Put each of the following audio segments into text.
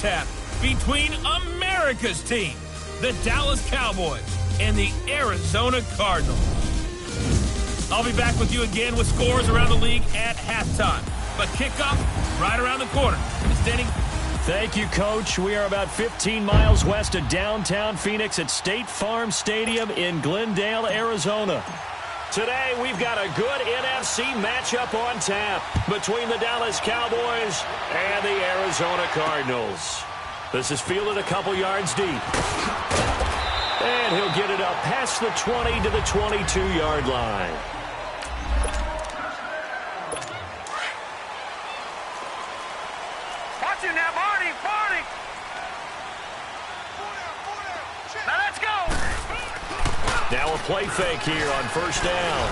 tap between America's team, the Dallas Cowboys, and the Arizona Cardinals. I'll be back with you again with scores around the league at halftime. But kickoff right around the corner. Denny. Thank you, Coach. We are about 15 miles west of downtown Phoenix at State Farm Stadium in Glendale, Arizona. Today, we've got a good NFC matchup on tap between the Dallas Cowboys and the Arizona Cardinals. This is fielded a couple yards deep. And he'll get it up past the 20 to the 22-yard line. Watch it now, Barney. Now let's go. Now a play fake here on first down.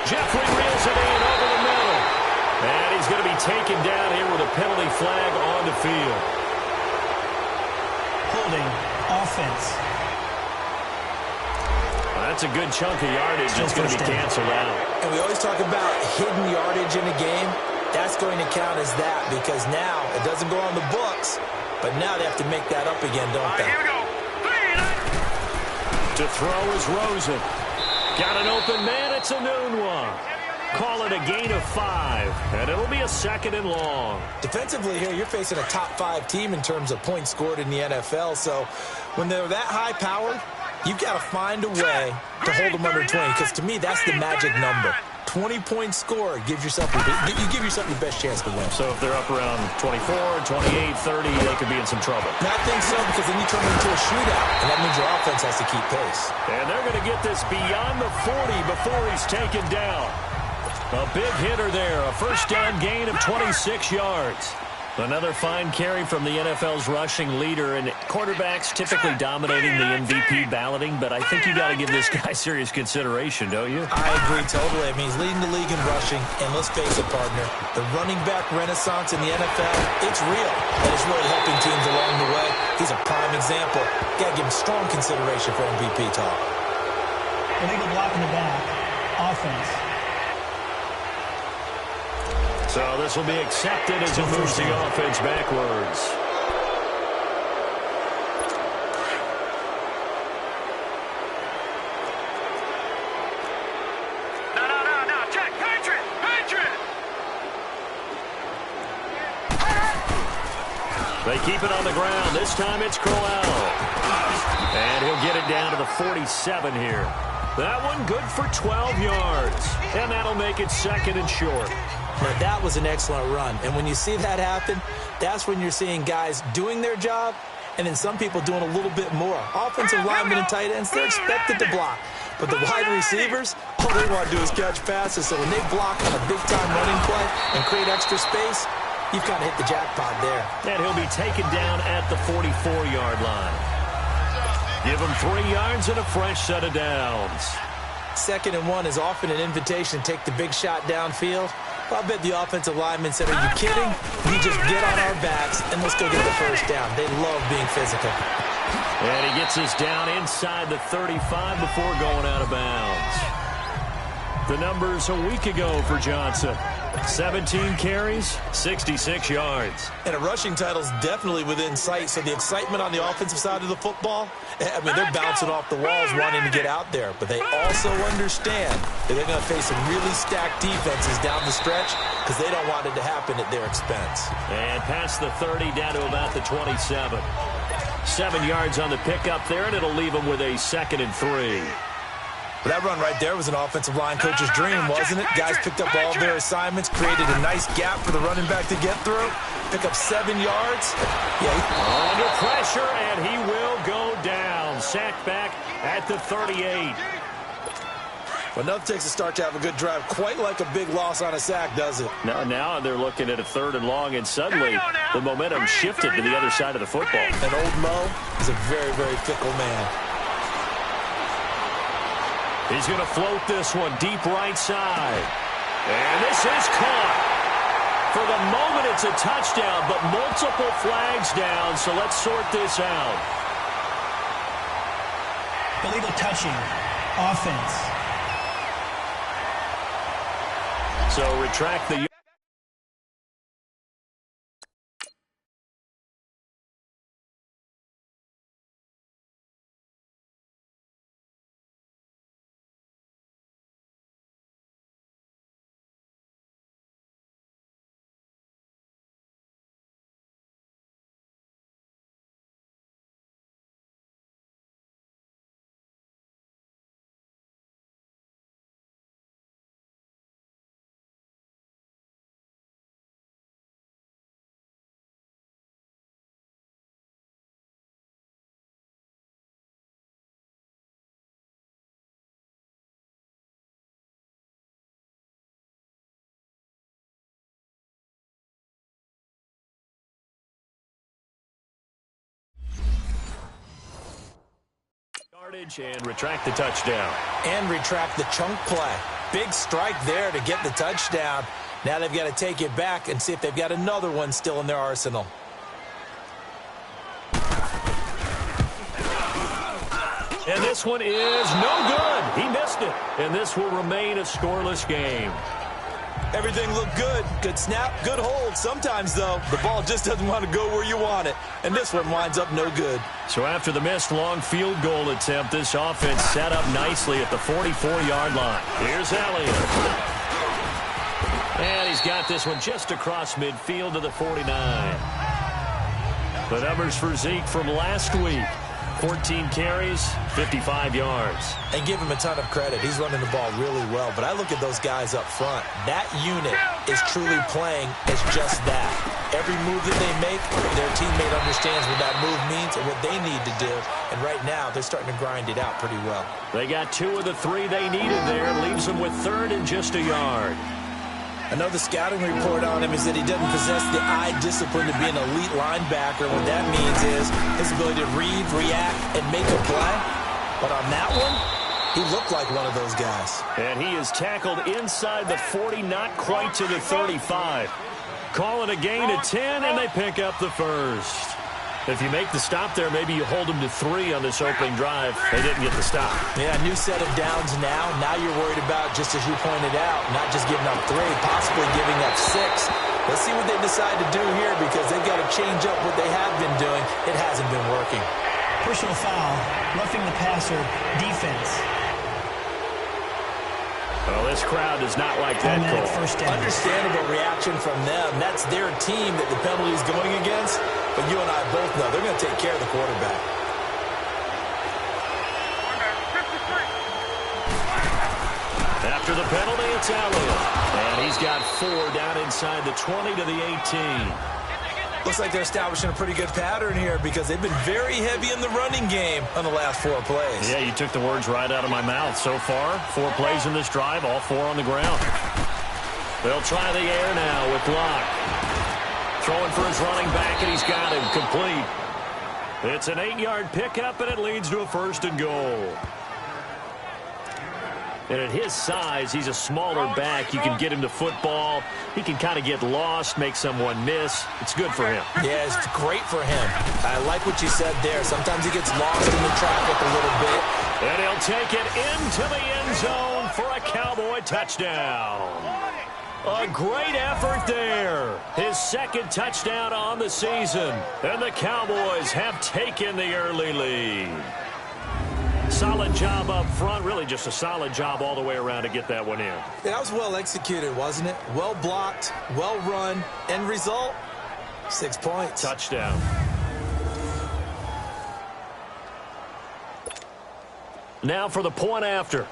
Jeffrey reels it in over the middle. And he's going to be taken down here with a penalty flag on the field. Holding offense. Well, that's a good chunk of yardage that's going to be canceled out. And we always talk about hidden yardage in a game. That's going to count as that because now it doesn't go on the books, but now they have to make that up again, don't they? Here we go. To throw is Rosen. Got an open man. It's a noon one. Call it a gain of 5, and it'll be a 2nd and long. Defensively here, you're facing a top-5 team in terms of points scored in the NFL, so when they're that high-powered, you've got to find a way to hold them under 20, because to me, that's the magic number. 20-point score gives yourself you give yourself your best chance to win. So if they're up around 24, 28, 30, they could be in some trouble. I think so, because then you turn it into a shootout, and that means your offense has to keep pace. And they're going to get this beyond the 40 before he's taken down. A big hitter there, a first down gain of 26 yards. Another fine carry from the NFL's rushing leader, and quarterbacks typically dominating the MVP balloting, but I think you got to give this guy serious consideration, don't you? I agree totally. I mean, he's leading the league in rushing, and let's face it, partner, the running back renaissance in the NFL, it's real, and it's really helping teams along the way. He's a prime example. Got to give him strong consideration for MVP talk. Illegal block in the back. Offense. So this will be accepted as it moves the offense backwards. No. Check. Patriot. They keep it on the ground. This time it's Crowell. And he'll get it down to the 47 here. That one good for 12 yards. And that'll make it 2nd and short. Now, that was an excellent run. And when you see that happen, that's when you're seeing guys doing their job and then some people doing a little bit more. Offensive linemen and tight ends, they're expected to block. But the wide receivers, all they want to do is catch passes. So when they block on a big-time running play and create extra space, you've kind of hit the jackpot there. And he'll be taken down at the 44-yard line. Give him 3 yards and a fresh set of downs. 2nd and 1 is often an invitation to take the big shot downfield. I bet the offensive lineman said, are you kidding? You just get on our backs and let's go get the first down. They love being physical. And he gets us down inside the 35 before going out of bounds. The numbers a week ago for Johnson. 17 carries, 66 yards. And a rushing title's definitely within sight, so the excitement on the offensive side of the football, I mean, they're bouncing off the walls wanting to get out there, but they also understand that they're going to face some really stacked defenses down the stretch because they don't want it to happen at their expense. And past the 30 down to about the 27. 7 yards on the pickup there, and it'll leave them with a 2nd and 3. But that run right there was an offensive line coach's dream, wasn't it? Guys picked up all their assignments, created a nice gap for the running back to get through, pick up 7 yards. Yeah. Under pressure, and he will go down. Sacked back at the 38. Well, nothing takes a start to have a good drive quite like a big loss on a sack, does it? Now they're looking at a 3rd and long, and suddenly the momentum shifted to the other side of the football. And old Mo is a very, very fickle man. He's going to float this one deep right side. And this is caught. For the moment, it's a touchdown, but multiple flags down, so let's sort this out. Illegal touching. Offense. So retract the yardage and retract the touchdown. And retract the chunk play. Big strike there to get the touchdown. Now they've got to take it back and see if they've got another one still in their arsenal. And this one is no good. He missed it. And this will remain a scoreless game. Everything looked good. Good snap, good hold. Sometimes, though, the ball just doesn't want to go where you want it. And this one winds up no good. So after the missed long field goal attempt, this offense set up nicely at the 44-yard line. Here's Elliott. And he's got this one just across midfield to the 49. The numbers for Zeke from last week. 14 carries, 55 yards. And give him a ton of credit. He's running the ball really well. But I look at those guys up front. That unit is truly playing as just that. Every move that they make, their teammate understands what that move means and what they need to do. And right now, they're starting to grind it out pretty well. They got 2 of the 3 they needed there. Leaves them with 3rd and just a yard. I know the scouting report on him is that he doesn't possess the eye discipline to be an elite linebacker. What that means is his ability to read, react, and make a play. But on that one, he looked like one of those guys. And he is tackled inside the 40, not quite to the 35. Call it a gain of 10, and they pick up the first. If you make the stop there, maybe you hold them to 3 on this opening drive. They didn't get the stop. Yeah, new set of downs now. Now you're worried about, just as you pointed out, not just giving up 3, possibly giving up 6. Let's see what they decide to do here because they've got to change up what they have been doing. It hasn't been working. Personal foul, roughing the passer, defense. Well, this crowd does not like that call. Understandable reaction from them. That's their team that the penalty is going against. But you and I both know they're going to take care of the quarterback. After the penalty, it's Elliott. And he's got 4 down inside the 20 to the 18. Looks like they're establishing a pretty good pattern here because they've been very heavy in the running game on the last 4 plays. Yeah, you took the words right out of my mouth. So far, 4 plays in this drive, all 4 on the ground. They'll try the air now with Locke. Throwing for his running back, and he's got him complete. It's an 8-yard pickup, and it leads to a 1st and goal. And at his size, he's a smaller back. You can get him to football. He can kind of get lost, make someone miss. It's good for him. Yeah, it's great for him. I like what you said there. Sometimes he gets lost in the traffic a little bit. And he'll take it into the end zone for a Cowboy touchdown. A great effort there. His 2nd touchdown on the season. And the Cowboys have taken the early lead. Solid job up front. Really just a solid job all the way around to get that one in. Yeah, that was well executed, wasn't it? Well blocked, well run. End result, 6 points. Touchdown. Now for the point after.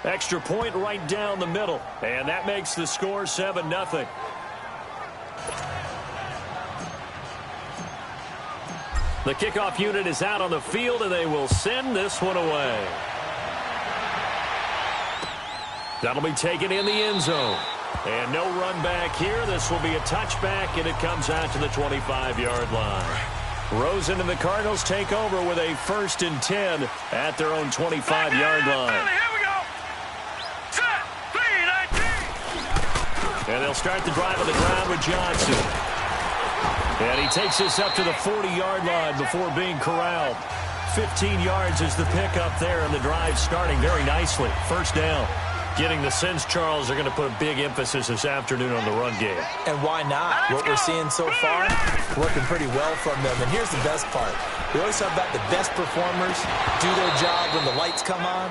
Extra point right down the middle. And that makes the score 7-0. The kickoff unit is out on the field, and they will send this one away. That'll be taken in the end zone. And no run back here. This will be a touchback, and it comes out to the 25-yard line. Rosen and the Cardinals take over with a 1st and 10 at their own 25-yard line. And they'll start the drive on the ground with Johnson. And he takes this up to the 40-yard line before being corralled. 15 yards is the pickup there, and the drive starting very nicely. 1st down. Getting the sense, Charles, are going to put a big emphasis this afternoon on the run game. And why not? What we're seeing so far, working pretty well from them. And here's the best part. We always talk about the best performers do their job when the lights come on.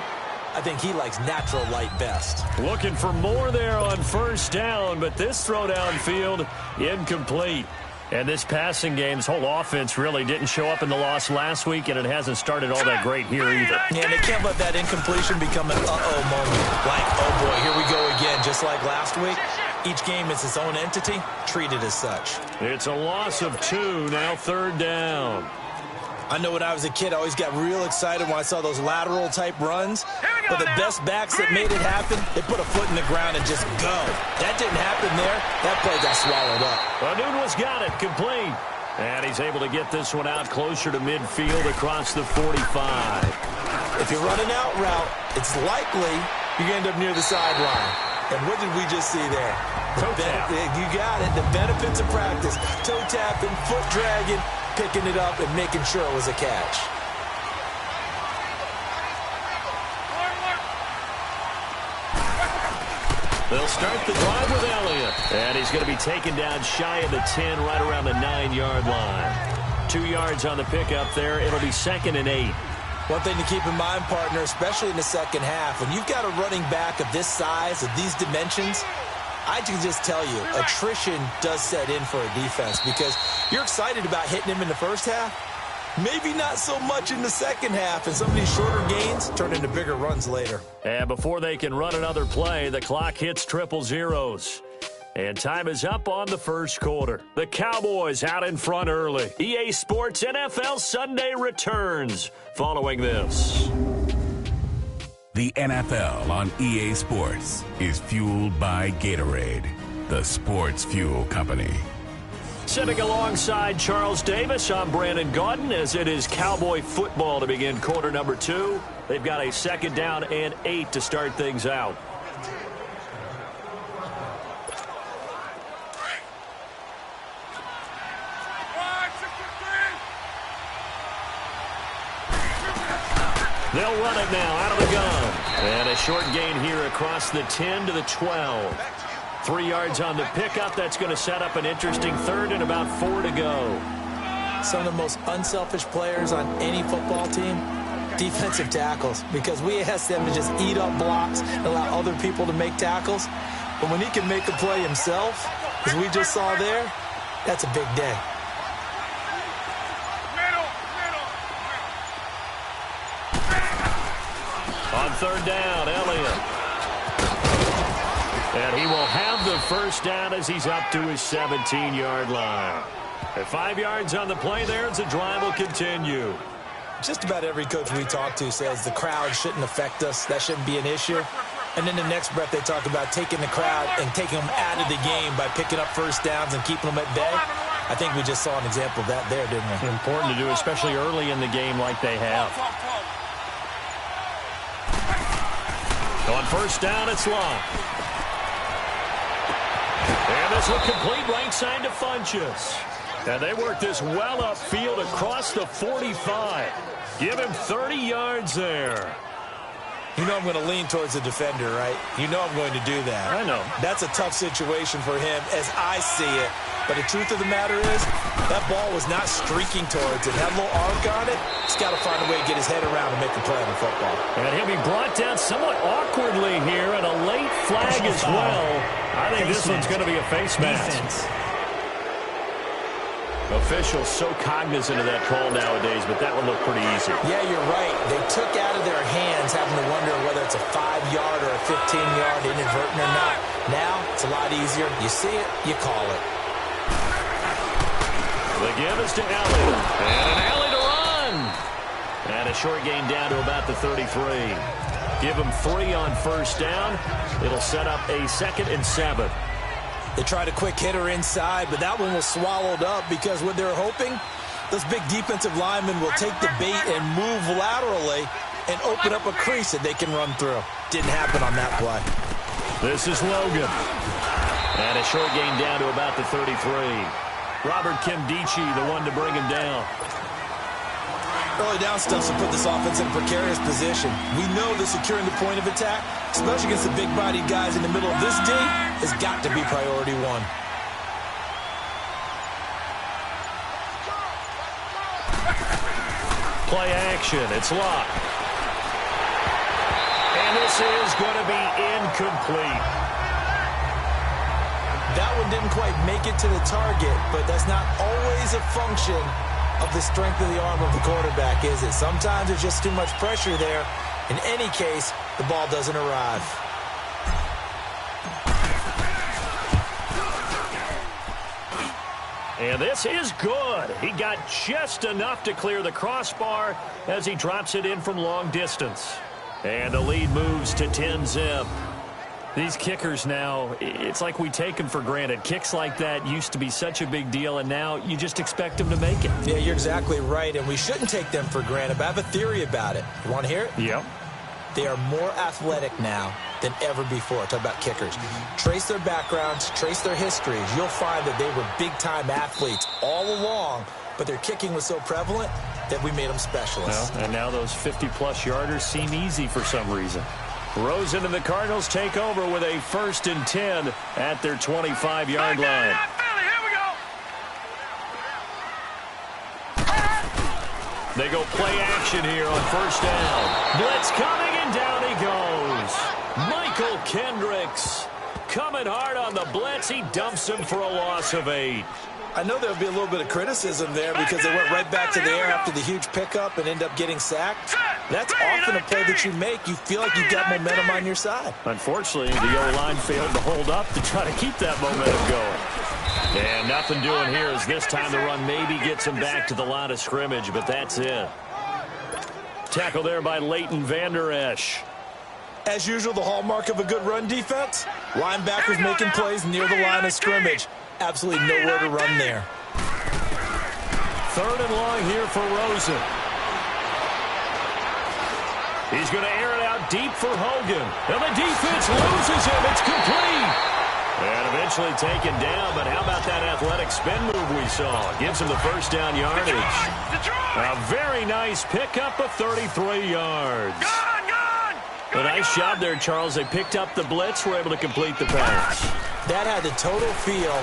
I think he likes natural light best. Looking for more there on 1st down, but this throw downfield incomplete. And this passing game's whole offense really didn't show up in the loss last week, and it hasn't started all that great here either. Yeah, and they can't let that incompletion become an uh-oh moment. Like, oh boy, here we go again, just like last week. Each game is its own entity, treated as such. It's a loss of 2, now 3rd down. I know when I was a kid, I always got real excited when I saw those lateral-type runs. But the best backs that made it happen, they put a foot in the ground and just go. That didn't happen there. That play got swallowed up. Anunwa's got it, complete. And he's able to get this one out closer to midfield across the 45. If you run an out route, it's likely you're going to end up near the sideline. And what did we just see there? You got it. The benefits of practice. Toe tapping, foot dragging, picking it up, and making sure it was a catch. They'll start the drive with Elliott. And he's going to be taken down shy of the 10, right around the 9-yard line. 2 yards on the pickup there. It'll be 2nd and 8. One thing to keep in mind, partner, especially in the second half, when you've got a running back of this size, of these dimensions, I can just tell you, attrition does set in for a defense because you're excited about hitting him in the first half. Maybe not so much in the second half, and some of these shorter gains turn into bigger runs later. And before they can run another play, the clock hits triple zeros. And time is up on the first quarter. The Cowboys out in front early. EA Sports NFL Sunday returns following this. The NFL on EA Sports is fueled by Gatorade, the sports fuel company. Sitting alongside Charles Davis, I'm Brandon Gaudin as it is Cowboy football to begin quarter number 2. They've got a 2nd down and 8 to start things out. They'll run it now out of the gun. And a short gain here across the 10 to the 12. 3 yards on the pickup. That's going to set up an interesting 3rd and about 4 to go. Some of the most unselfish players on any football team, defensive tackles, because we ask them to just eat up blocks and allow other people to make tackles. But when he can make a play himself, as we just saw there, that's a big day. On 3rd down, Elliott. And he will have the first down as he's up to his 17-yard line. At 5 yards on the play there, the drive will continue. Just about every coach we talk to says the crowd shouldn't affect us. That shouldn't be an issue. And then the next breath they talk about taking the crowd and taking them out of the game by picking up first downs and keeping them at bay. I think we just saw an example of that there, didn't we? Important to do, especially early in the game like they have. On 1st down, it's long. And this will complete right side to Funchess. And they work this well upfield across the 45. Give him 30 yards there. You know I'm going to lean towards the defender, right? You know I'm going to do that. I know. That's a tough situation for him as I see it. But the truth of the matter is, that ball was not streaking towards it. Had a little arc on it. He's got to find a way to get his head around and make the play on the football. And he'll be brought down somewhat awkwardly here, and a late flag as well. I think this one's going to be a face mask. Officials so cognizant of that call nowadays, but that one looked pretty easy. Yeah, you're right. They took out of their hands having to wonder whether it's a 5-yard or a 15-yard inadvertent or not. Now, it's a lot easier. You see it, you call it. The give is to Elliott. And an alley to run. And a short gain down to about the 33. Give him 3 on 1st down. It'll set up a 2nd and 7. They tried a quick hitter inside, but that one was swallowed up because what they're hoping, those big defensive linemen will take the bait and move laterally and open up a crease that they can run through. Didn't happen on that play. This is Logan. And a short gain down to about the 33. Robert Kimdichie, the one to bring him down. Early down stuff to put this offense in a precarious position. We know that securing the point of attack, especially against the big-bodied guys in the middle of this D, has got to be priority 1. Play action. It's locked. And this is going to be incomplete. That one didn't quite make it to the target, but that's not always a function of the strength of the arm of the quarterback, is it? Sometimes there's just too much pressure there. In any case, the ball doesn't arrive. And this is good. He got just enough to clear the crossbar as he drops it in from long distance. And the lead moves to 10-zip. These kickers now, it's like we take them for granted. Kicks like that used to be such a big deal, and now you just expect them to make it. Yeah, you're exactly right, and we shouldn't take them for granted, but I have a theory about it. You want to hear it? Yep. They are more athletic now than ever before. Talk about kickers. Trace their backgrounds, trace their histories. You'll find that they were big-time athletes all along, but their kicking was so prevalent that we made them specialists. Well, and now those 50-plus yarders seem easy for some reason. Rosen and the Cardinals take over with a 1st and 10 at their 25-yard line. They go play action here on 1st down. Blitz coming, and down he goes. Michael Kendricks coming hard on the blitz. He dumps him for a loss of 8. I know there'll be a little bit of criticism there because they went right back to the air after the huge pickup and end up getting sacked. That's often a play that you make. You feel like you've got momentum on your side. Unfortunately, the O-line failed to hold up to try to keep that momentum going. And nothing doing here as this time the run maybe gets him back to the line of scrimmage, but that's it. Tackle there by Leighton Vander Esch. As usual, the hallmark of a good run defense, linebackers making plays near the line of scrimmage. Absolutely nowhere to run there. 3rd and long here for Rosen. He's going to air it out deep for Hogan. And the defense loses him. It's complete. And eventually taken down, but how about that athletic spin move we saw? Gives him the 1st down yardage. A very nice pickup of 33 yards. A nice job there, Charles. They picked up the blitz, were able to complete the pass. That had the total feel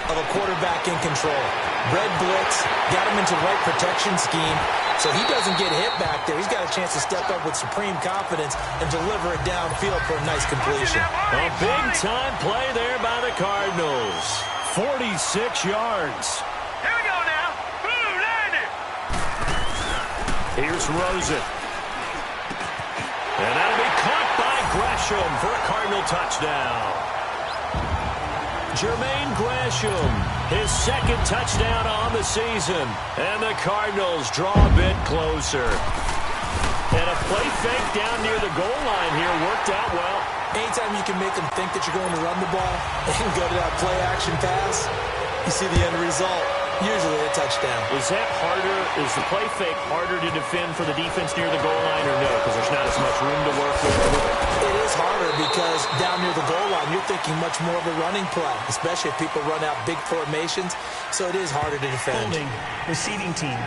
of a quarterback in control. Red blitz, got him into the right protection scheme, so he doesn't get hit back there. He's got a chance to step up with supreme confidence and deliver it downfield for a nice completion. A big-time play there by the Cardinals. 46 yards. Here we go now. Blue landed. Here's Rosen. And that'll be caught by Gresham for a Cardinal touchdown. Jermaine Gresham, his 2nd touchdown on the season. And the Cardinals draw a bit closer. And a play fake down near the goal line here worked out well. Anytime you can make them think that you're going to run the ball and go to that play-action pass, you see the end result. Usually a touchdown. Is that harder? Is the play fake harder to defend for the defense near the goal line or no? Because there's not as much room to work with. It is harder because down near the goal line, you're thinking much more of a running play, especially if people run out big formations. So it is harder to defend. Holding, receiving team.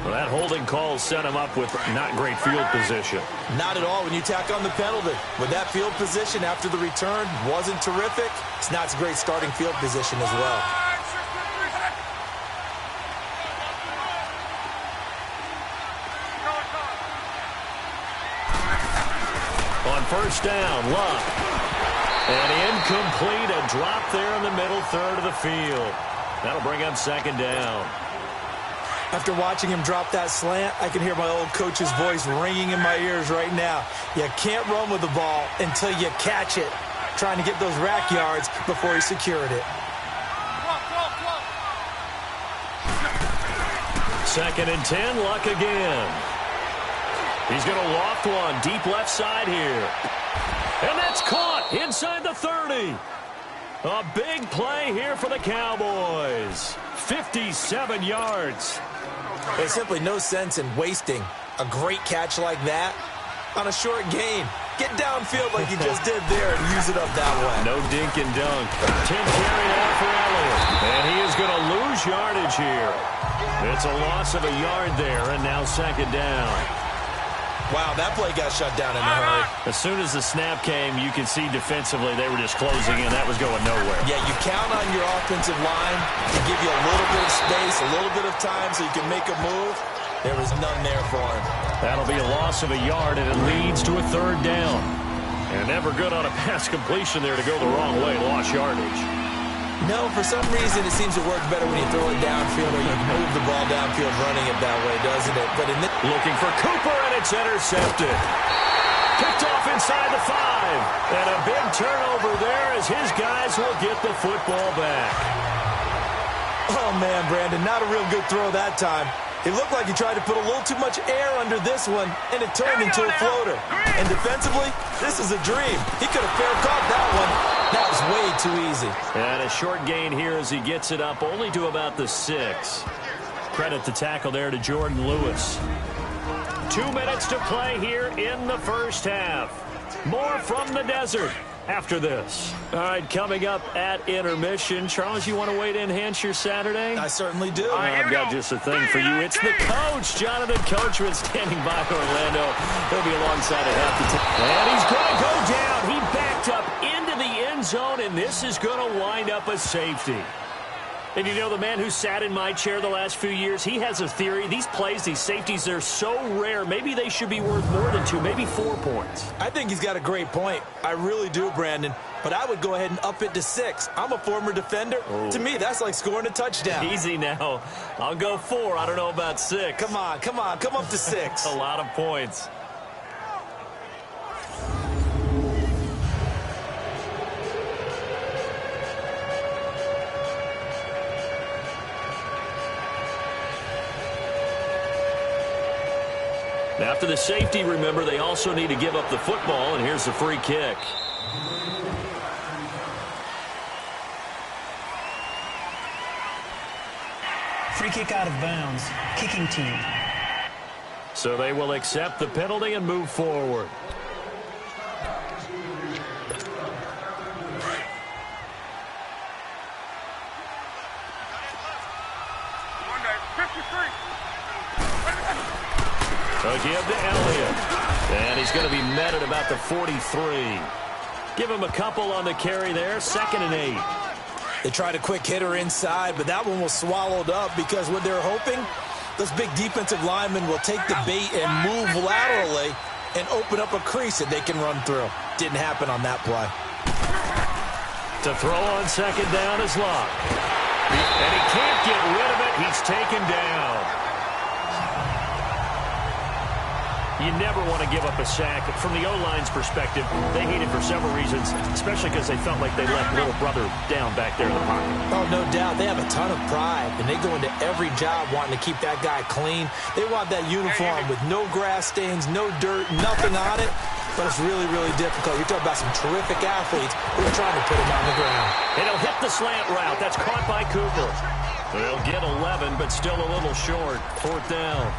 Well, that holding call set him up with not great field position. Not at all when you tack on the penalty. With that field position after the return wasn't terrific, it's not a great starting field position as well. On 1st down, Luck. And incomplete, a drop there in the middle 3rd of the field. That'll bring up 2nd down. After watching him drop that slant, I can hear my old coach's voice ringing in my ears right now. You can't run with the ball until you catch it. Trying to get those rack yards before he secured it. 2nd and 10, Luck again. He's going to loft one deep left side here. And that's caught inside the 30. A big play here for the Cowboys. 57 yards. There's simply no sense in wasting a great catch like that on a short gain. Get downfield like you just did there and use it up that way. No dink and dunk. 10 carry out for Elliott. And he is going to lose yardage here. It's a loss of a yard there, and now 2nd down. Wow, that play got shut down in a hurry. As soon as the snap came, you could see defensively they were just closing in. That was going nowhere. Yeah, you count on your offensive line to give you a little bit of space, a little bit of time so you can make a move. There was none there for him. That'll be a loss of a yard, and it leads to a 3rd down. And never good on a pass completion there to go the wrong way. Lost yardage. No, for some reason it seems to work better when you throw it downfield or you move the ball downfield running it that way, doesn't it? But in this looking for Cooper, and it's intercepted. Picked off inside the 5. And a big turnover there as his guys will get the football back. Oh, man, Brandon, not a real good throw that time. It looked like he tried to put a little too much air under this one, and it turned into a floater. And defensively, this is a dream. He could have fair caught that one. That was way too easy. And a short gain here as he gets it up only to about the 6. Credit the tackle there to Jordan Lewis. 2 minutes to play here in the first half. More from the desert after this. All right, coming up at intermission. Charles, you want to wait to enhance your Saturday? I certainly do. I've got just a thing for you. It's the coach, Jonathan Coachman, standing by Orlando. He'll be alongside at half the time. And he's going to go down. He backed up into the end zone, and this is going to wind up a safety. And you know, the man who sat in my chair the last few years, he has a theory. These plays, these safeties, they're so rare. Maybe they should be worth more than 2, maybe 4 points. I think he's got a great point. I really do, Brandon. But I would go ahead and up it to 6. I'm a former defender. Oh. To me, that's like scoring a touchdown. Easy now. I'll go 4. I don't know about 6. Come on. Come up to 6. A lot of points. After the safety, remember, they also need to give up the football, and here's the free kick. Free kick out of bounds. Kicking team. So they will accept the penalty and move forward. So give to Elliott. And he's going to be met at about the 43. Give him a couple on the carry there. 2nd and 8. They tried a quick hitter inside, but that one was swallowed up because what they're hoping, those big defensive linemen will take the bait and move laterally and open up a crease that they can run through. Didn't happen on that play. To throw on 2nd down is Locke. And he can't get rid of it. He's taken down. You never want to give up a sack. From the O-line's perspective, they hate it for several reasons, especially because they felt like they let little brother down back there in the pocket. Oh, no doubt. They have a ton of pride, and they go into every job wanting to keep that guy clean. They want that uniform with no grass stains, no dirt, nothing on it. But it's really, really difficult. You're talking about some terrific athletes who are trying to put him on the ground. And he'll hit the slant route. That's caught by Cooper. They'll get 11, but still a little short. 4th down.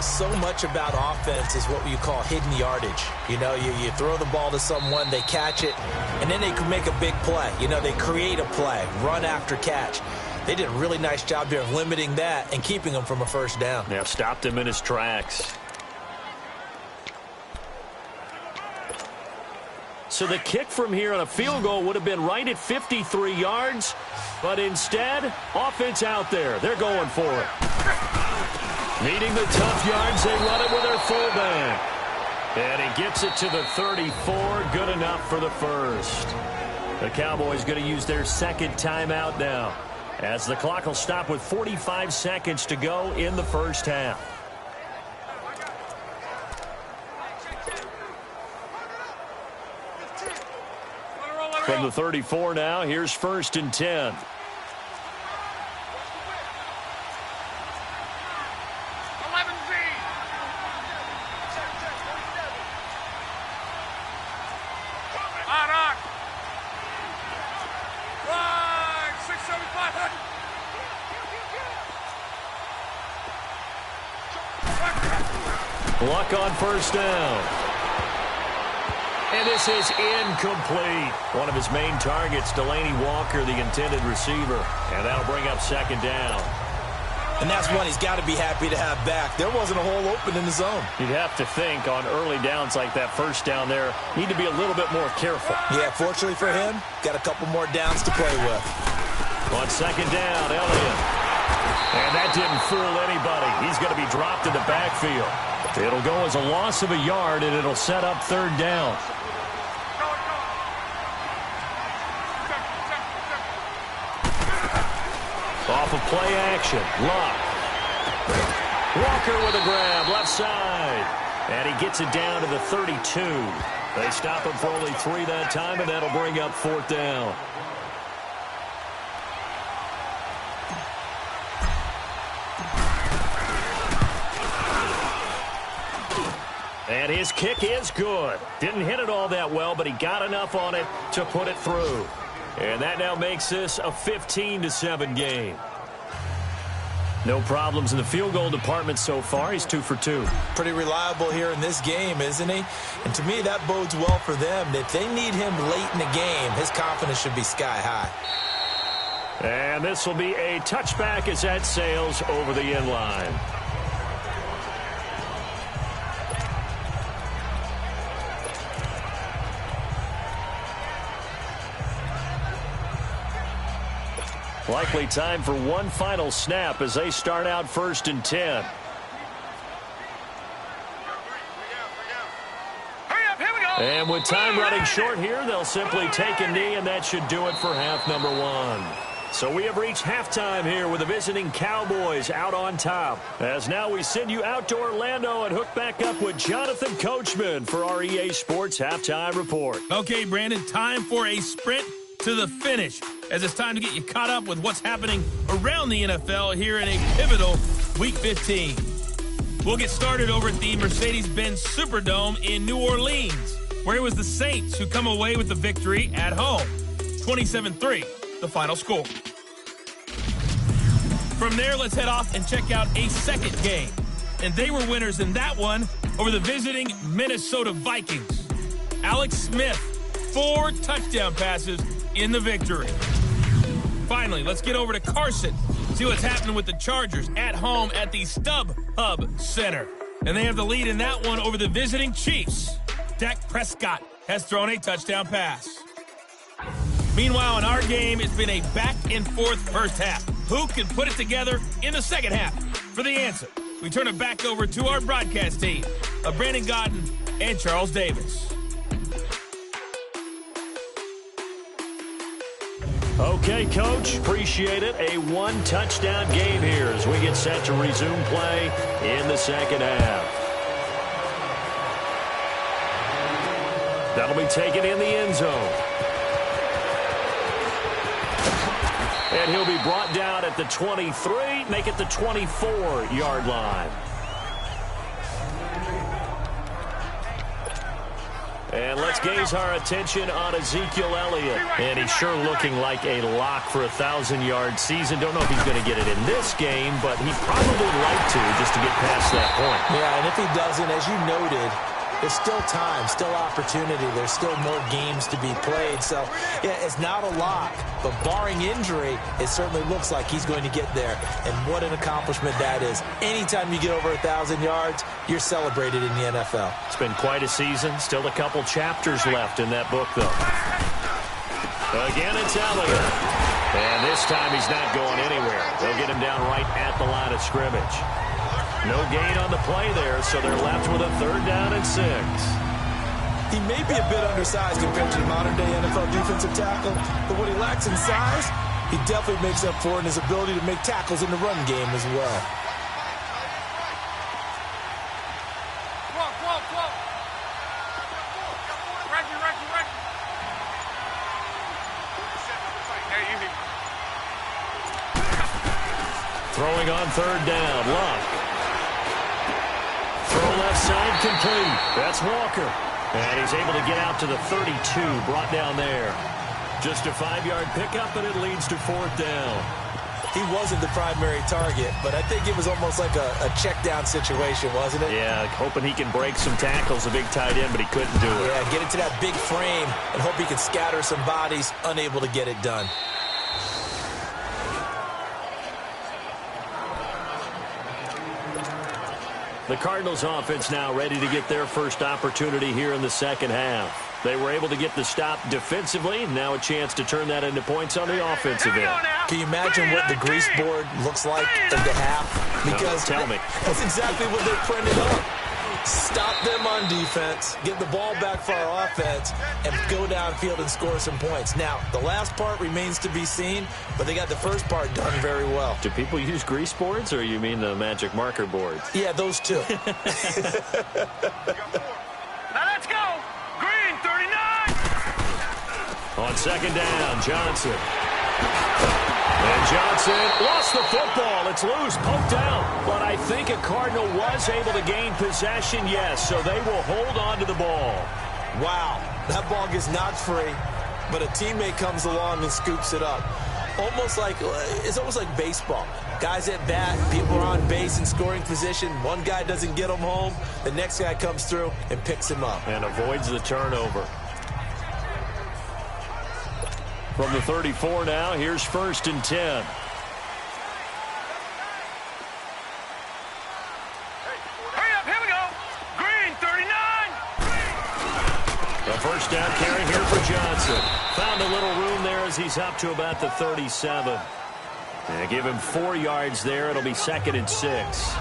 So much about offense is what you call hidden yardage. You know, you throw the ball to someone, they catch it, and then they can make a big play. You know, they create a play, run after catch. They did a really nice job there of limiting that and keeping him from a first down. Yeah, stopped him in his tracks. So the kick from here on a field goal would have been right at 53 yards, but instead, offense out there. They're going for it. Needing the tough yards, they run it with their fullback. And he gets it to the 34. Good enough for the first. The Cowboys going to use their 2nd timeout now, as the clock will stop with 45 seconds to go in the first half. From the 34 now, here's 1st and 10. Luck on 1st down. And this is incomplete. One of his main targets, Delaney Walker, the intended receiver. And that'll bring up 2nd down. And that's one he's got to be happy to have back. There wasn't a hole open in the zone. You'd have to think on early downs like that 1st down there, need to be a little bit more careful. Yeah, fortunately for him, got a couple more downs to play with. On 2nd down, Elliott. And that didn't fool anybody. He's going to be dropped in the backfield. It'll go as a loss of a yard, and it'll set up 3rd down. Off of play action, Luck. Walker with a grab, left side. And he gets it down to the 32. They stop him for only 3 that time, and that'll bring up 4th down. And his kick is good. Didn't hit it all that well, but he got enough on it to put it through. And that now makes this a 15-7 game. No problems in the field goal department so far. He's 2 for 2. Pretty reliable here in this game, isn't he? And to me, that bodes well for them. If they need him late in the game, his confidence should be sky high. And this will be a touchback as that sails over the end line. Likely time for one final snap as they start out 1st and 10. And with time running short here, they'll simply take a knee, and that should do it for half number 1. So we have reached halftime here with the visiting Cowboys out on top. As now we send you out to Orlando and hook back up with Jonathan Coachman for our EA Sports Halftime Report. Okay, Brandon, time for a sprint to the finish, as it's time to get you caught up with what's happening around the NFL here in a pivotal Week 15. We'll get started over at the Mercedes-Benz Superdome in New Orleans, where it was the Saints who come away with the victory at home. 27-3, the final score. From there, let's head off and check out a second game. And they were winners in that one over the visiting Minnesota Vikings. Alex Smith, 4 touchdown passes in the victory. Finally, let's get over to Carson, see what's happening with the Chargers at home at the StubHub Center. And they have the lead in that one over the visiting Chiefs. Dak Prescott has thrown a touchdown pass. Meanwhile, in our game, it's been a back-and-forth first half. Who can put it together in the second half? For the answer, we turn it back over to our broadcast team of Brandon Godden and Charles Davis. Okay, Coach, appreciate it. A 1-touchdown game here as we get set to resume play in the second half. That'll be taken in the end zone. And he'll be brought down at the 23, make it the 24-yard line. And let's gaze our attention on Ezekiel Elliott. And he's sure looking like a lock for a 1,000-yard season. Don't know if he's going to get it in this game, but he'd probably like to just to get past that point. Yeah, and if he doesn't, as you noted, there's still time, still opportunity. There's still more games to be played. So, yeah, it's not a lock. But barring injury, it certainly looks like he's going to get there. And what an accomplishment that is. Anytime you get over 1,000 yards, you're celebrated in the NFL. It's been quite a season. Still a couple chapters left in that book, though. Again, it's Elliott. And this time he's not going anywhere. They'll get him down right at the line of scrimmage. No gain on the play there, so they're left with a 3rd down and 6. He may be a bit undersized compared to the modern-day NFL defensive tackle, but what he lacks in size, he definitely makes up for in his ability to make tackles in the run game as well. Throwing on 3rd down, Luck. Throw left side complete. That's Walker. And he's able to get out to the 32, brought down there. Just a 5-yard pickup, and it leads to 4th down. He wasn't the primary target, but I think it was almost like a check down situation, wasn't it? Yeah, hoping he can break some tackles, a big tight end, but he couldn't do it. Yeah, get into that big frame and hope he can scatter some bodies, unable to get it done. The Cardinals offense now ready to get their first opportunity here in the second half. They were able to get the stop defensively. Now a chance to turn that into points on the offensive end. Can you imagine what the grease board looks like at the half? Because tell me. That's exactly what they're printing up. Stop them on defense, get the ball back for our offense, and go downfield and score some points. Now, the last part remains to be seen, but they got the first part done very well. Do people use grease boards, or you mean the magic marker boards? Yeah, those two. Now let's go. Green, 39. On 2nd down, Johnson. And Johnson lost the football. It's loose, poked out. But I think a Cardinal was able to gain possession, yes, so they will hold on to the ball. Wow, that ball gets knocked free, but a teammate comes along and scoops it up. It's almost like baseball. Guys at bat, people are on base in scoring position. One guy doesn't get him home. The next guy comes through and picks him up. And avoids the turnover. From the 34 now, here's 1st and 10. Hurry up, here we go. Green, 39. A first down carry here for Johnson. Found a little room there as he's up to about the 37. And give him 4 yards there. It'll be 2nd and 6.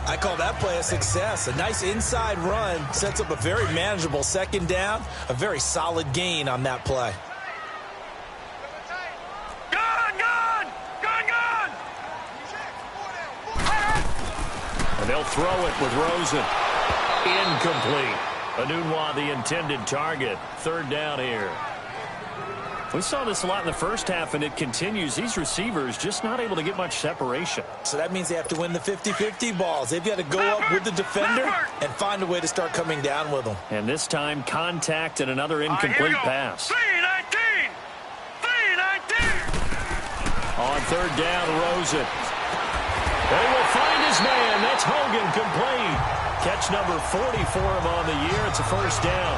I call that play a success. A nice inside run sets up a very manageable 2nd down. A very solid gain on that play. And they'll throw it with Rosen. Incomplete. Anunwa, the intended target. 3rd down here. We saw this a lot in the first half, and it continues. These receivers just not able to get much separation. So that means they have to win the 50-50 balls. They've got to go up with the defender and find a way to start coming down with them. And this time, contact and another incomplete pass. 319. 319. On 3rd down, Rosen. They will find his man. That's Hogan, complete. Catch number 40 for him on the year. It's a 1st down.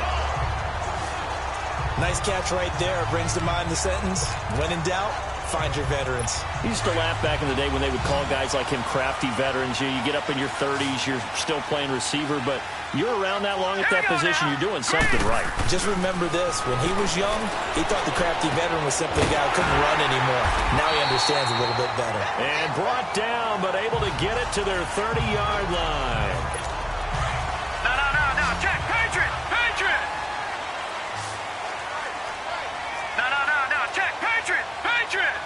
Nice catch right there. Brings to mind the sentence, when in doubt, find your veterans. He used to laugh back in the day when they would call guys like him crafty veterans. You get up in your 30s, you're still playing receiver, but you're around that long at that position, you're doing something right. Just remember this. When he was young, he thought the crafty veteran was simply a guy who couldn't run anymore. Now he understands a little bit better. And brought down, but able to get it to their 30-yard line. No. Check. Patriot. Patriot. No. Check. Patriot. Patriot.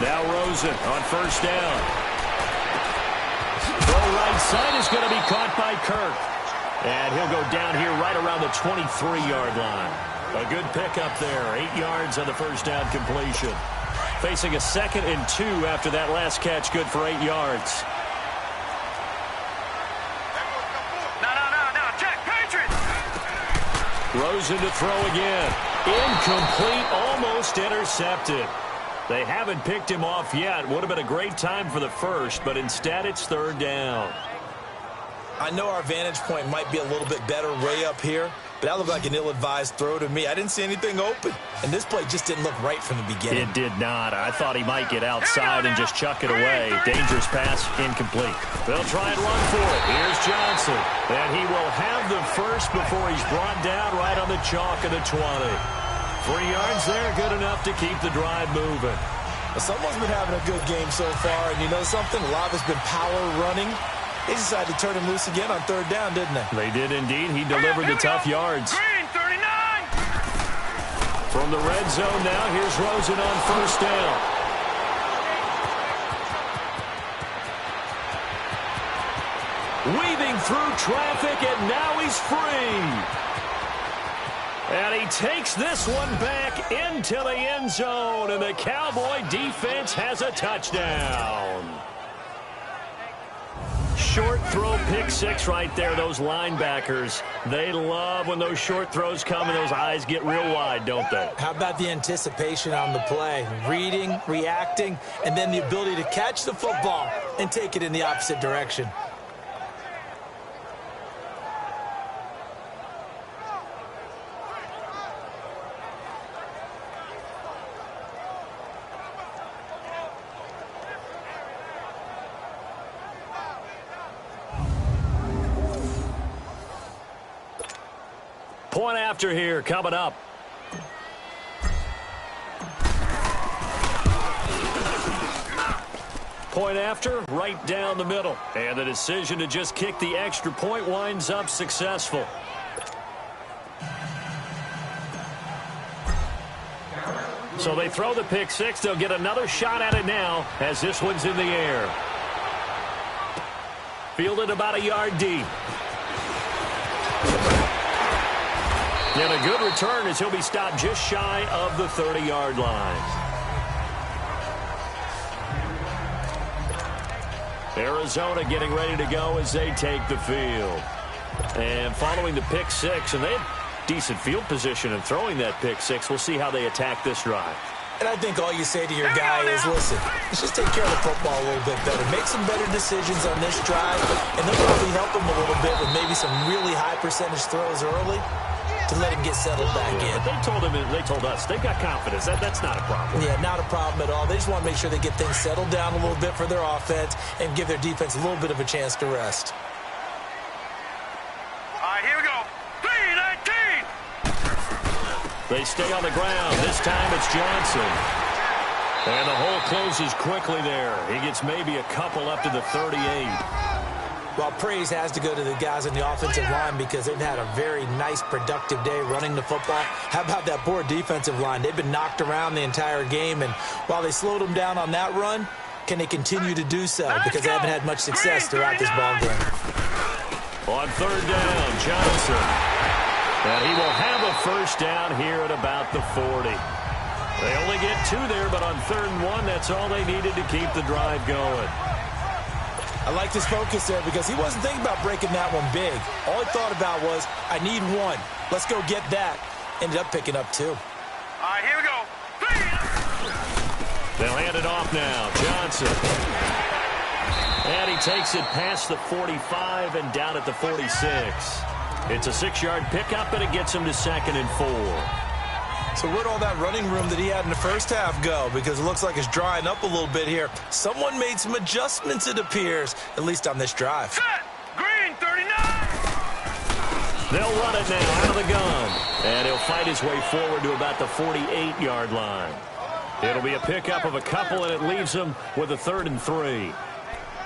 Now Rosen on 1st down. The right side is going to be caught by Kirk. And he'll go down here right around the 23-yard line. A good pickup there. 8 yards on the 1st down completion. Facing a 2nd and 2 after that last catch. Good for 8 yards. No. Check. Patriot. Rosen to throw again. Incomplete. Almost intercepted. They haven't picked him off yet. Would have been a great time for the first, but instead it's 3rd down. I know our vantage point might be a little bit better way up here, but that looked like an ill-advised throw to me. I didn't see anything open, and this play just didn't look right from the beginning. It did not. I thought he might get outside and just chuck it away. Dangerous pass, incomplete. They'll try and run for it. Here's Johnson, and he will have the first before he's brought down right on the chalk of the 20. 3 yards there, good enough to keep the drive moving. Well, someone's been having a good game so far, and you know something? A lot of it's been power running. They decided to turn him loose again on 3rd down, didn't they? They did indeed. He delivered the tough yards. Green, 39. From the red zone now, here's Rosen on 1st down. Weaving through traffic, and now he's free. And he takes this one back into the end zone, and the Cowboy defense has a touchdown. Short throw, pick 6 right there. Those linebackers, they love when those short throws come and those eyes get real wide, don't they? How about the anticipation on the play? Reading, reacting, and then the ability to catch the football and take it in the opposite direction. Point after here, coming up. Point after, right down the middle. And the decision to just kick the extra point winds up successful. So they throw the pick 6. They'll get another shot at it now as this one's in the air. Fielded about a yard deep. And a good return as he'll be stopped just shy of the 30-yard line. Arizona getting ready to go as they take the field. And following the pick six, and they had decent field position in throwing that pick six. We'll see how they attack this drive. And I think all you say to your guy is, listen, let's just take care of the football a little bit better. Make some better decisions on this drive, and they'll probably help him a little bit with maybe some really high percentage throws early to let him get settled back in. But they told us, they've got confidence. That's not a problem. Yeah, not a problem at all. They just want to make sure they get things settled down a little bit for their offense and give their defense a little bit of a chance to rest. All right, here we go. 3-19. They stay on the ground. This time it's Johnson. And the hole closes quickly there. He gets maybe a couple up to the 38. Well, praise has to go to the guys on the offensive line because they've had a very nice, productive day running the football. How about that poor defensive line? They've been knocked around the entire game, and while they slowed them down on that run, can they continue to do so? Because they haven't had much success throughout this ball game. On third down, Johnson. And he will have a first down here at about the 40. They only get two there, but on 3rd and 1, that's all they needed to keep the drive going. I like his focus there because he wasn't thinking about breaking that one big. All he thought about was, I need one. Let's go get that. Ended up picking up 2. All right, here we go. They'll hand it off now. Johnson. And he takes it past the 45 and down at the 46. It's a 6-yard pickup, and it gets him to 2nd and 4. So where'd all that running room that he had in the first half go? Because it looks like it's drying up a little bit here. Someone made some adjustments, it appears, at least on this drive. Set. Green, 39. They'll run it now out of the gun. And he'll fight his way forward to about the 48-yard line. It'll be a pickup of a couple, and it leaves him with a 3rd and 3.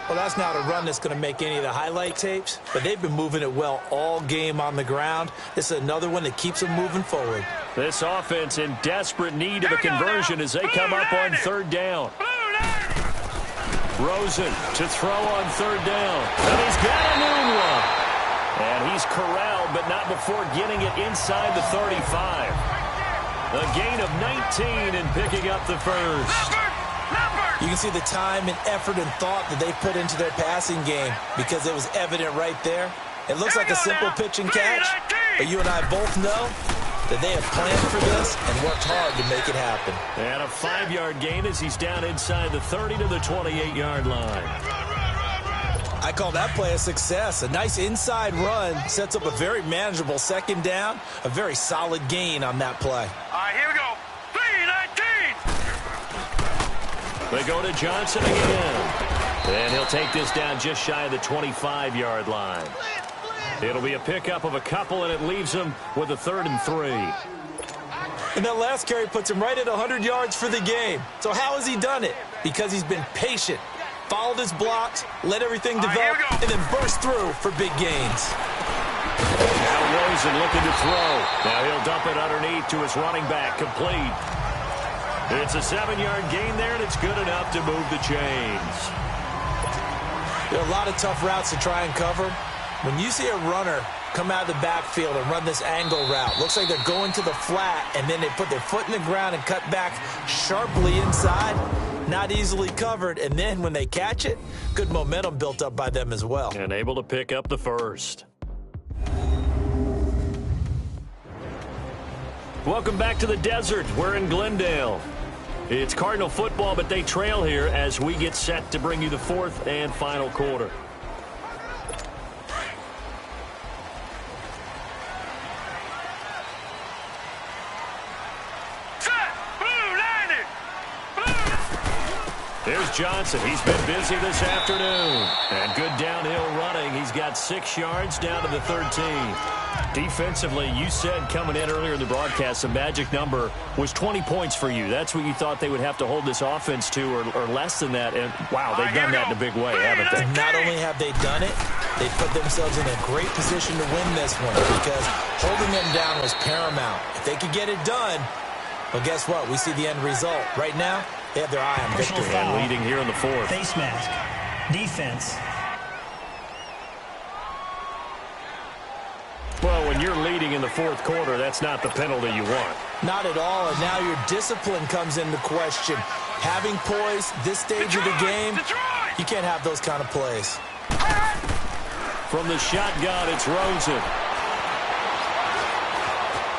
Well, that's not a run that's going to make any of the highlight tapes, but they've been moving it well all game on the ground. This is another one that keeps them moving forward. This offense in desperate need of a conversion as they come up on 3rd down. Rosen to throw on 3rd down. And he's got a new one. And he's corralled, but not before getting it inside the 35. A gain of 19 and picking up the first. You can see the time and effort and thought that they put into their passing game because it was evident right there. It looks like a simple pitch and catch, but you and I both know that they have planned for this and worked hard to make it happen. And a 5-yard gain as he's down inside the 30 to the 28-yard line. I call that play a success. A nice inside run sets up a very manageable 2nd down, a very solid gain on that play. All right, here we go. 3-19. They go to Johnson again. And he'll take this down just shy of the 25-yard line. It'll be a pickup of a couple, and it leaves him with a 3rd and 3. And that last carry puts him right at 100 yards for the game. So how has he done it? Because he's been patient, followed his blocks, let everything develop, and then burst through for big gains. Now Rosen looking to throw. Now he'll dump it underneath to his running back, complete. It's a 7-yard gain there, and it's good enough to move the chains. There are a lot of tough routes to try and cover. When you see a runner come out of the backfield and run this angle route, looks like they're going to the flat, and then they put their foot in the ground and cut back sharply inside. Not easily covered, and then when they catch it, good momentum built up by them as well. And able to pick up the first. Welcome back to the desert. We're in Glendale. It's Cardinal football, but they trail here as we get set to bring you the 4th and final quarter. Here's Johnson. He's been busy this afternoon. And good downhill running. He's got 6 yards down to the 13. Defensively, you said coming in earlier in the broadcast, the magic number was 20 points for you. That's what you thought they would have to hold this offense to, or less than that. And, wow, they've done that in a big way, haven't they? Not only have they done it, they put themselves in a great position to win this one because holding them down was paramount. If they could get it done, well, guess what? We see the end result. Right now, they have their eye on victory. And leading here in the 4th. Face mask. Defense. Well, when you're leading in the fourth quarter, that's not the penalty you want. Not at all, and now your discipline comes into question. Having poise this stage of the game, you can't have those kind of plays. From the shotgun, it's Rosen.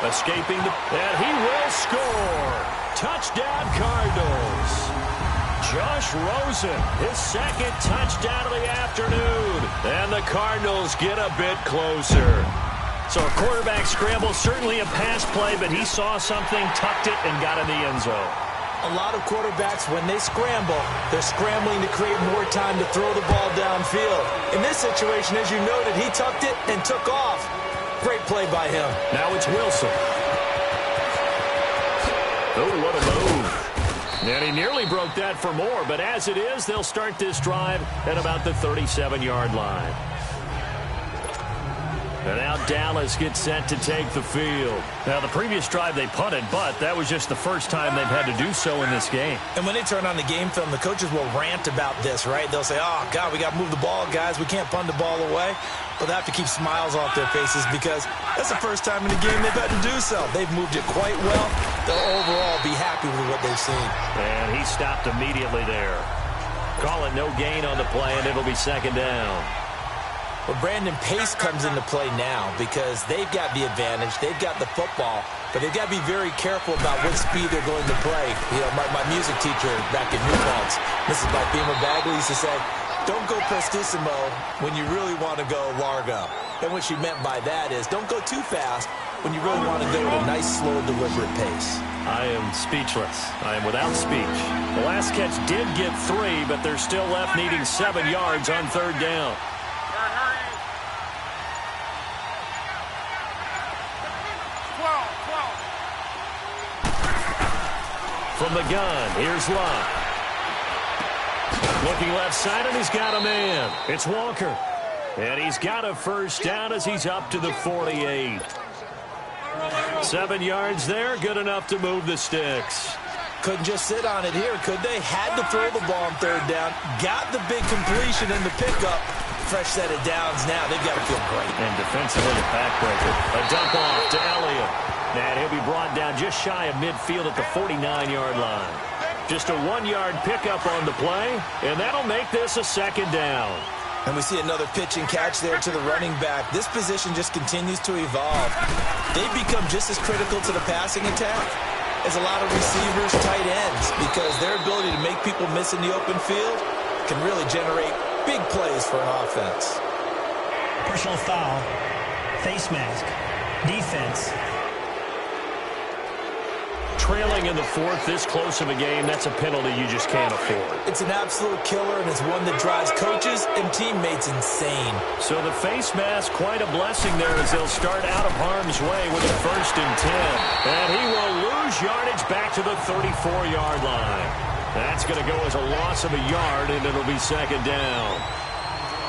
Escaping, and he will score. Touchdown, Cardinals. Josh Rosen, his second touchdown of the afternoon. And the Cardinals get a bit closer. So a quarterback scramble, certainly a pass play, but he saw something, tucked it, and got in the end zone. A lot of quarterbacks, when they scramble, they're scrambling to create more time to throw the ball downfield. In this situation, as you noted, he tucked it and took off. Great play by him. Now it's Wilson. Oh, what a move. And he nearly broke that for more, but as it is, they'll start this drive at about the 37-yard line. And now Dallas gets set to take the field. Now, the previous drive they punted, but that was just the first time they've had to do so in this game. And when they turn on the game film, the coaches will rant about this, right? They'll say, oh, God, we got to move the ball, guys. We can't punt the ball away. But they have to keep smiles off their faces because that's the first time in the game they've had to do so. They've moved it quite well. They'll overall be happy with what they've seen. And he stopped immediately there. Call it no gain on the play, and it'll be second down. Well, Brandon, pace comes into play now because they've got the advantage. They've got the football, but they've got to be very careful about what speed they're going to play. You know, my music teacher back in New Paltz, Mrs. Bifema Bagley, used to say, don't go prestissimo when you really want to go largo. And what she meant by that is don't go too fast when you really want to go at a nice, slow, deliberate pace. I am speechless. I am without speech. The last catch did get 3, but they're still left needing 7 yards on third down. From the gun, here's Luck. Looking left side, and he's got a man. It's Walker. And he's got a first down as he's up to the 48. 7 yards there, good enough to move the sticks. Couldn't just sit on it here, could they? Had to throw the ball on third down. Got the big completion in the pickup. Fresh set of downs now. They've got to feel great. And defensively, a backbreaker. A dump off to Elliott. And he'll be brought down just shy of midfield at the 49-yard line. Just a 1-yard pickup on the play, and that'll make this a second down. And we see another pitch and catch there to the running back. This position just continues to evolve. They've become just as critical to the passing attack as a lot of receivers, tight ends, because their ability to make people miss in the open field can really generate big plays for an offense. Personal foul, face mask, defense. Trailing in the fourth, this close of a game, that's a penalty you just can't afford. It's an absolute killer, and it's one that drives coaches and teammates insane. So the face mask, quite a blessing there as they'll start out of harm's way with a 1st and 10. And he will lose yardage back to the 34-yard line. That's going to go as a loss of a yard, and it'll be second down.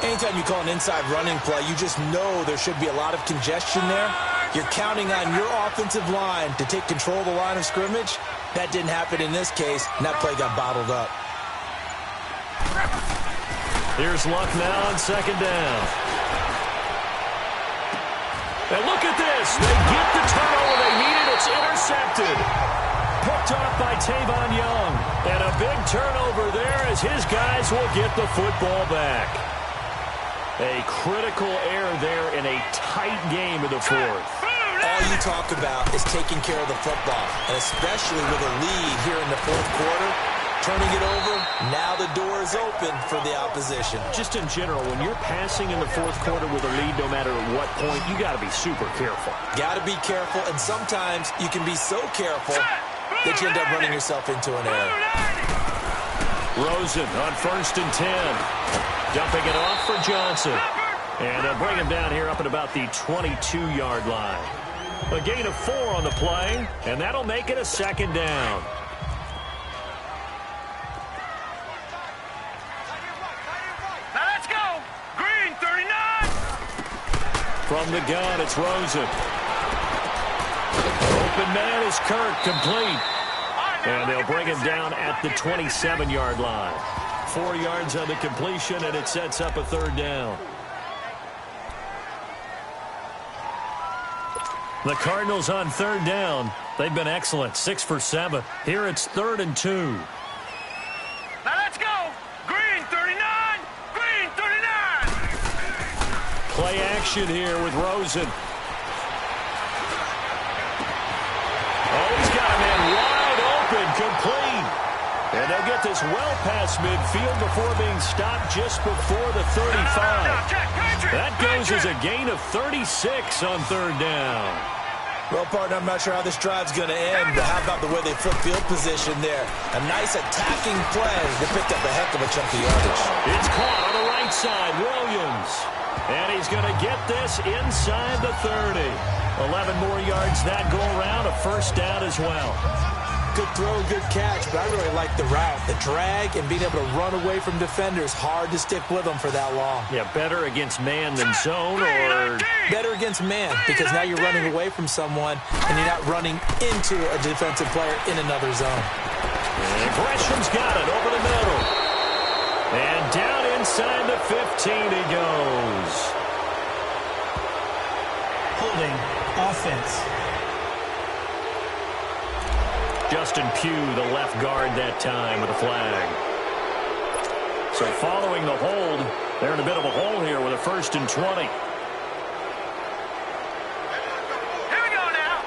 Anytime you call an inside running play, you just know there should be a lot of congestion there. You're counting on your offensive line to take control of the line of scrimmage. That didn't happen in this case, and that play got bottled up. Here's Luck now on second down. And look at this. They get the turnover they needed. It's intercepted. Picked off by Tavon Young. And a big turnover there as his guys will get the football back. A critical error there in a tight game in the fourth. All you talk about is taking care of the football, and especially with a lead here in the fourth quarter, turning it over, now the door is open for the opposition. Just in general, when you're passing in the fourth quarter with a lead, no matter at what point, you got to be super careful. Got to be careful, and sometimes you can be so careful that you end up running yourself into an error. Rosen on 1st and 10. Dumping it off for Johnson. And they'll bring him down here up at about the 22-yard line. A gain of 4 on the play, and that'll make it a second down. Now let's go. Green, 39. From the gun, it's Rosen. Open man is Kirk, complete. And they'll bring him down at the 27-yard line. 4 yards on the completion, and it sets up a third down. The Cardinals on third down. They've been excellent, 6 for 7. Here it's 3rd and 2. Now let's go. Green 39. Green 39. Play action here with Rosen. Oh, he's got a man wide open, complete. And they'll get this well past midfield before being stopped just before the 35. That goes as a gain of 36 on third down. Well, partner, I'm not sure how this drive's going to end, but how about the way they flip field position there? A nice attacking play. They picked up a heck of a chunk of yardage. It's caught on the right side, Williams. And he's going to get this inside the 30. 11 more yards that go around, a first down as well. Good throw, good catch, but I really like the route. The drag and being able to run away from defenders, hard to stick with them for that long. Yeah, better against man than zone, or better against man, because now you're running away from someone and you're not running into a defensive player in another zone. And Gresham's got it over the middle. And down inside the 15 he goes. Holding offense. Justin Pugh, the left guard that time with a flag. So following the hold, they're in a bit of a hole here with a 1st and 20. Here we go now.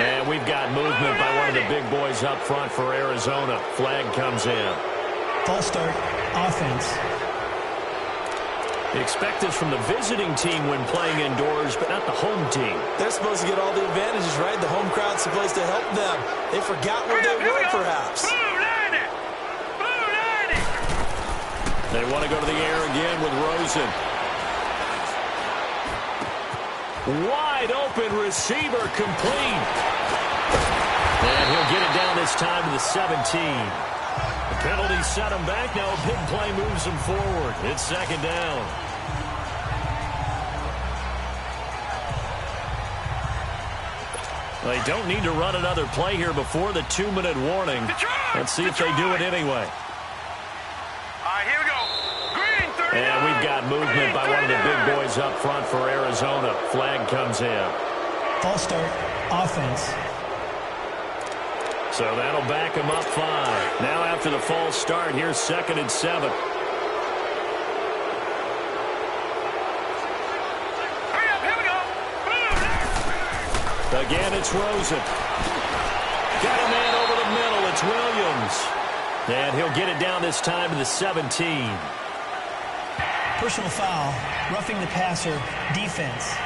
And we've got movement by one of the big boys up front for Arizona. Flag comes in. False start, offense. You expect this from the visiting team when playing indoors, but not the home team. They're supposed to get all the advantages, right? The home crowd's supposed to help them. They forgot where they were, perhaps. They want to go to the air again with Rosen. Wide open receiver, complete. And he'll get it down this time to the 17. The penalty set him back. Now a big play moves him forward. It's 2nd down. They don't need to run another play here before the 2-minute warning. Let's see if they do it anyway. All right, here we go. Green 39. And we've got movement by one of the big boys up front for Arizona. Flag comes in. False start, offense. So that'll back him up 5. Now after the false start, here's 2nd and 7. Again, it's Rosen. Got a man over the middle. It's Williams. And he'll get it down this time to the 17. Personal foul, roughing the passer, defense.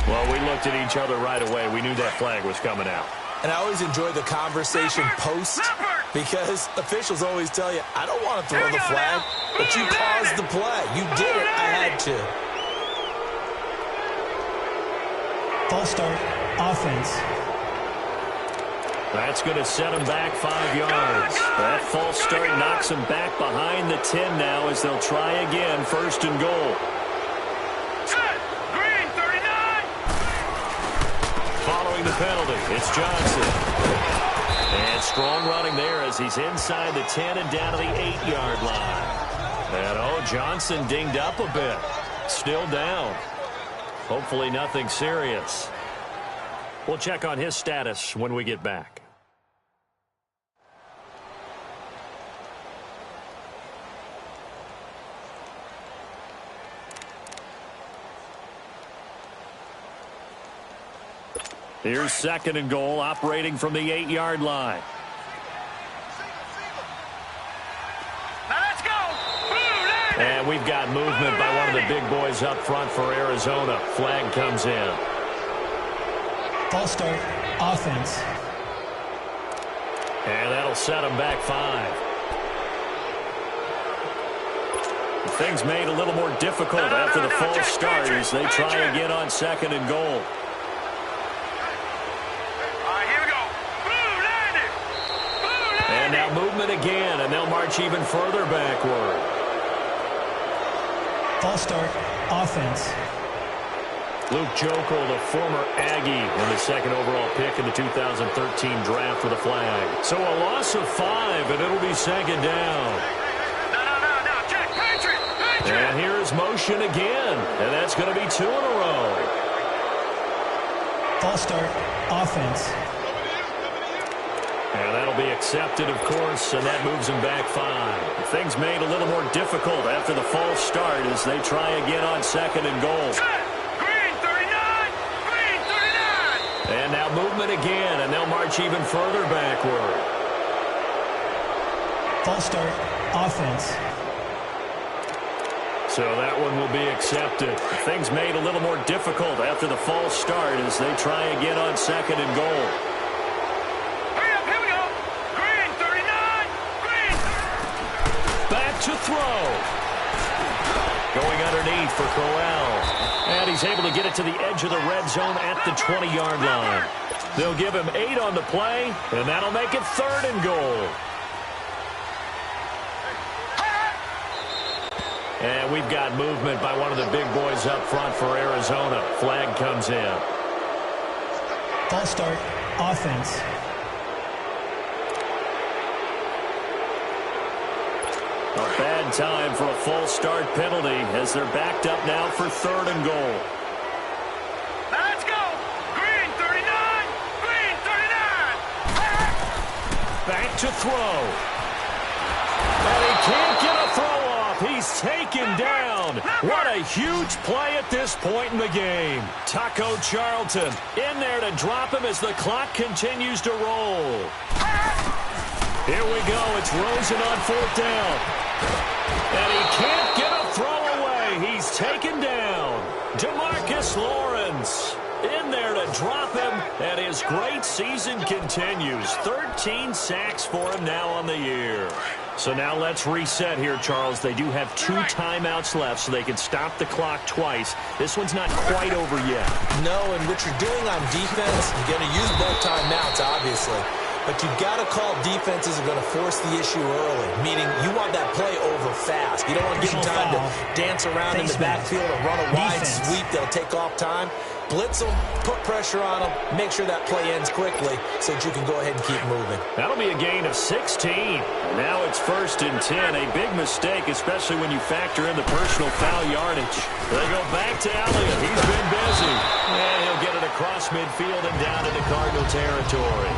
Well, we looked at each other right away. We knew that flag was coming out. And I always enjoy the conversation post, because officials always tell you, I don't want to throw the flag, but you caused the play. You did it. I had to. False start, offense. That's going to set him back 5 yards. That false start knocks him back behind the 10 now as they'll try again, 1st and goal. Green 39. Following the penalty, it's Johnson. And strong running there as he's inside the 10 and down to the 8-yard line. And, Johnson dinged up a bit. Still down. Hopefully nothing serious. We'll check on his status when we get back. Here's 2nd and goal, operating from the 8-yard line. Now let's go. And we've got movement by one of the big boys up front for Arizona. Flag comes in. False start, offense. And that'll set them back 5. Things made a little more difficult after the false start as they try again on 2nd and goal. And now movement again, and they'll march even further backward. False start, offense. Luke Jokel, the former Aggie, and the 2nd overall pick in the 2013 draft for the flag. So a loss of 5, and it'll be 2nd down. No, check, Patriot. And here's shows motion again, and that's going to be 2 in a row. False start, offense. And that'll be accepted, of course, and that moves them back 5. Things made a little more difficult after the false start as they try again on 2nd and goal. Green 39! Green 39! And now movement again, and they'll march even further backward. False start, offense. So that one will be accepted. Things made a little more difficult after the false start as they try again on 2nd and goal. Hurry up, here we go! Green 39! Green! Back to throw. Going underneath for Corral. And he's able to get it to the edge of the red zone at the 20-yard line. They'll give him 8 on the play, and that'll make it 3rd and goal. And we've got movement by one of the big boys up front for Arizona. Flag comes in. False start, offense. A bad time for a false start penalty as they're backed up now for 3rd and goal. Let's go! Green 39! Green 39! Back to throw. And he can't get a throw off. He's taken down. What a huge play at this point in the game. Taco Charlton in there to drop him as the clock continues to roll. Here we go. It's Rosen on 4th down. And he can't get a throw away. He's taken down. DeMarcus Lawrence in there to drop him, and his great season continues. 13 sacks for him now on the year. So now let's reset here, Charles. They do have 2 timeouts left, so they can stop the clock twice. This one's not quite over yet. No, and what you're doing on defense, you're going to use both timeouts, obviously. But you've got to call defenses are going to force the issue early, meaning you want that play over fast. You don't want to give them time to dance around in the backfield or run a wide sweep. They'll take off time. Blitz them, put pressure on them, make sure that play ends quickly so that you can go ahead and keep moving. That'll be a gain of 16. Now it's 1st and 10. A big mistake, especially when you factor in the personal foul yardage. They go back to Elliott. He's been busy. And he'll get it across midfield and down into Cardinal territory.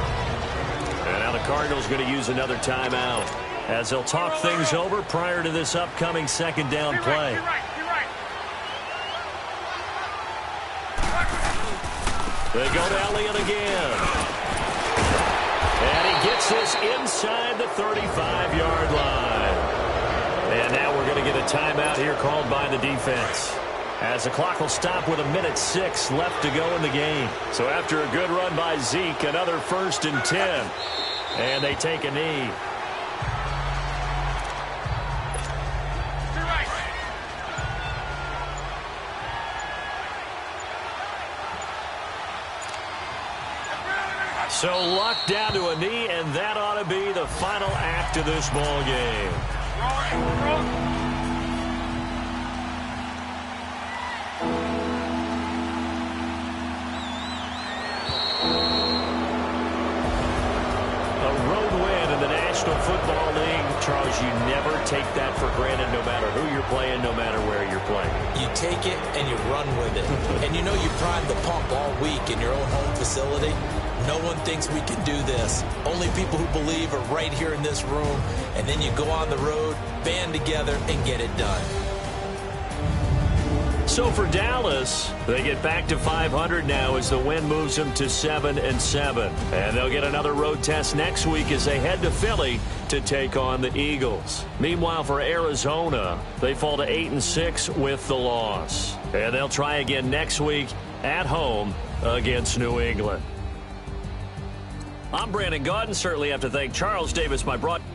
And now the Cardinals going to use another timeout as they'll talk things over prior to this upcoming 2nd down play. They go to Elliott again. And he gets this inside the 35-yard line. And now we're going to get a timeout here called by the defense, as the clock will stop with 1:06 left to go in the game. So after a good run by Zeke, another 1st and 10. And they take a knee. So Luck down to a knee, and that ought to be the final act of this ball game. Football League, Charles, you never take that for granted no matter who you're playing, no matter where you're playing. You take it and you run with it. And you know you primed the pump all week in your own home facility. No one thinks we can do this. Only people who believe are right here in this room. And then you go on the road, band together, and get it done. So for Dallas, they get back to 500 now as the win moves them to 7-7. And they'll get another road test next week as they head to Philly to take on the Eagles. Meanwhile, for Arizona, they fall to 8-6 with the loss. And they'll try again next week at home against New England. I'm Brandon Gaudin. Certainly have to thank Charles Davis, my broadcaster.